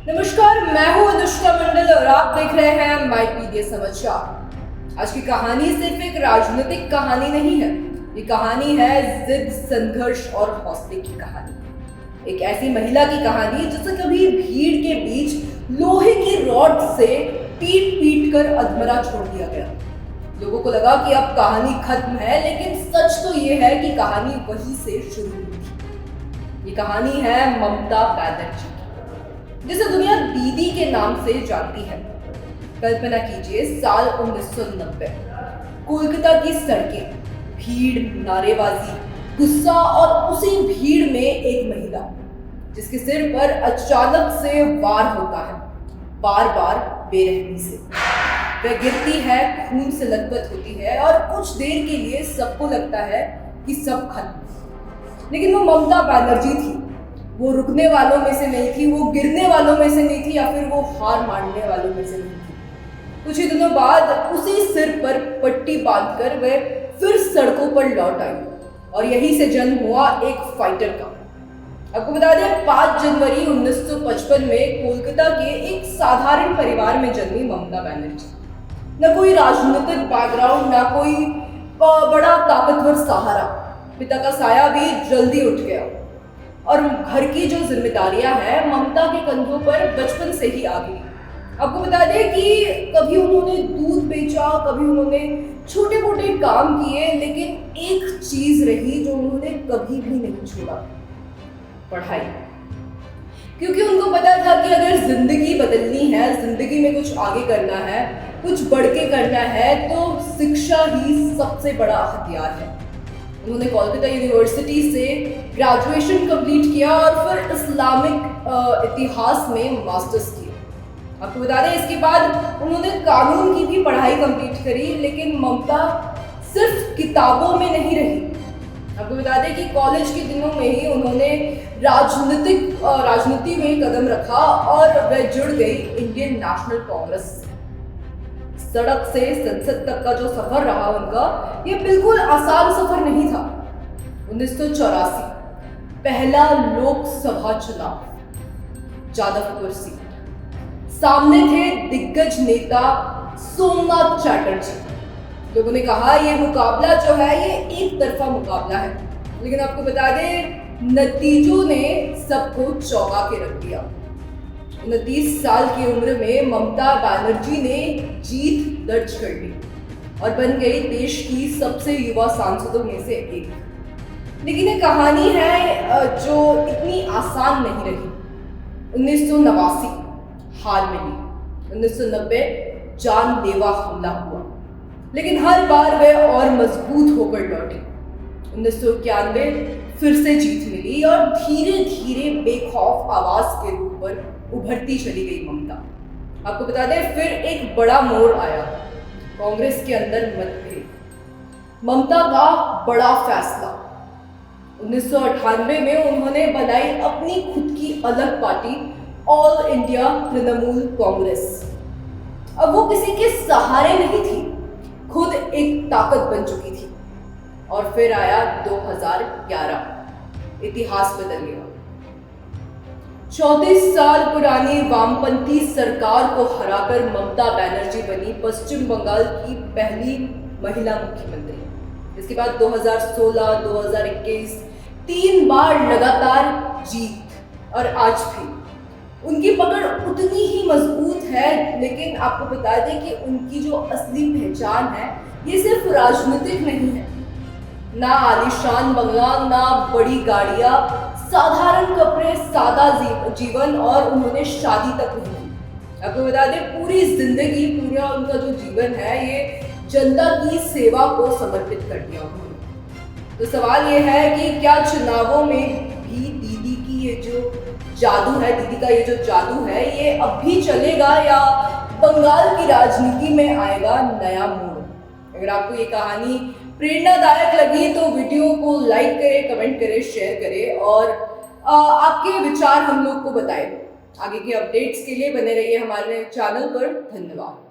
नमस्कार, मैं हूं अनुष्का मंडल और आप देख रहे हैं माई पीडीएस समाचार। आज की कहानी सिर्फ एक राजनीतिक कहानी नहीं है, ये कहानी है जिद, संघर्ष और हौसले की कहानी। एक ऐसी महिला की कहानी जिसे कभी भीड़ के बीच लोहे की रॉड से पीट पीट कर अधमरा छोड़ दिया गया। लोगों को लगा कि अब कहानी खत्म है, लेकिन सच तो ये है कि कहानी वहीं से शुरू हुई थी। ये कहानी है ममता बनर्जी, जिसे दुनिया दीदी के नाम से जानती है। कल्पना कीजिए, साल 1990, कोलकाता की सड़कें, भीड़, नारेबाजी, गुस्सा और उसी भीड़ में एक महिला जिसके सिर पर अचानक से वार होता है, बार बार बेरहमी से। वह गिरती है, खून से लथपथ होती है और कुछ देर के लिए सबको लगता है कि सब खत्म। लेकिन वो ममता बनर्जी थी। वो रुकने वालों में से नहीं थी, वो गिरने वालों में से नहीं थी, या फिर वो हार मानने वालों में से नहीं थी। कुछ ही दिनों बाद उसी सिर पर पट्टी बांधकर वह फिर सड़कों पर लौट आई और यहीं से जन्म हुआ एक फाइटर का। आपको बता दें, 5 जनवरी 1955 में कोलकाता के एक साधारण परिवार में जन्मी ममता बनर्जी। न कोई राजनीतिक बैकग्राउंड, ना कोई बड़ा ताकतवर सहारा। पिता का साया भी जल्दी उठ गया और घर की जो जिम्मेदारियां हैं ममता के कंधों पर बचपन से ही आ गई। आपको बता दें कि कभी उन्होंने दूध बेचा, कभी उन्होंने छोटे मोटे काम किए, लेकिन एक चीज रही जो उन्होंने कभी भी नहीं छोड़ा, पढ़ाई। क्योंकि उनको पता था कि अगर जिंदगी बदलनी है, जिंदगी में कुछ आगे करना है, कुछ बढ़ के करना है, तो शिक्षा ही सबसे बड़ा हथियार है। उन्होंने कोलकाता यूनिवर्सिटी से ग्रेजुएशन कंप्लीट किया और फिर इस्लामिक इतिहास में मास्टर्स किया। आपको बता दें, इसके बाद उन्होंने कानून की भी पढ़ाई कंप्लीट करी, लेकिन ममता सिर्फ किताबों में नहीं रही। आपको बता दें कि कॉलेज के दिनों में ही उन्होंने राजनीति में कदम रखा और वह जुड़ गई इंडियन नेशनल कांग्रेस से। सड़क से संसद तक का जो सफर रहा उनका, ये बिल्कुल आसान सफर नहीं था। 1984 पहला लोकसभा चुनाव, जादवपुर सीट। सामने थे दिग्गज नेता सोमनाथ चैटर्जी। लोगों ने कहा ये मुकाबला जो है ये एक तरफा मुकाबला है, लेकिन आपको बता दें नतीजों ने सबको चौंका के रख दिया। 29 साल की उम्र में ममता बनर्जी ने जीत दर्ज कर ली और बन गई देश की सबसे युवा सांसदों में से एक। लेकिन ये कहानी है जो इतनी आसान नहीं रही। 1989 हार मिली, 1990 जानलेवा हमला हुआ, लेकिन हर बार वह और मजबूत होकर लौटी। 1991 फिर से जीत मिली और धीरे धीरे बेखौफ आवाज के रूप पर उभरती चली गई ममता। आपको बता दें, फिर एक बड़ा मोड़ आया, कांग्रेस के अंदर मतभेद। ममता का बड़ा फैसला, 1998 में उन्होंने बनाई अपनी खुद की अलग party, all India Trinamool Congress. अब वो किसी के सहारे नहीं थी, खुद एक ताकत बन चुकी थी। और फिर आया 2011, इतिहास बदल गया। 34 साल पुरानी वामपंथी सरकार को हराकर ममता बनर्जी बनी पश्चिम बंगाल की पहली महिला मुख्यमंत्री। इसके बाद 2016, 2021 3 बार लगातार जीत और आज भी उनकी पकड़ उतनी ही मजबूत है। लेकिन आपको बता दें कि उनकी जो असली पहचान है ये सिर्फ राजनीतिक नहीं है। ना आलीशान बंगला, ना बड़ी गाड़ियां, साधारण कपड़े, सादा जीवन, और उन्होंने शादी तक नहीं की। आपको बता दें, पूरी जिंदगी, पूरा उनका जो जीवन है ये जनता की सेवा को समर्पित कर दिया उन्होंने। तो सवाल ये है कि क्या चुनावों में भी दीदी की ये जो जादू है, दीदी का ये जो जादू है, ये अब भी चलेगा या बंगाल की राजनीति में आएगा नया मोड़? अगर आपको ये कहानी प्रेरणादायक लगी तो वीडियो को लाइक करें, कमेंट करें, शेयर करें और आपके विचार हम लोग को बताएं। आगे के अपडेट्स के लिए बने रहिए हमारे चैनल पर। धन्यवाद।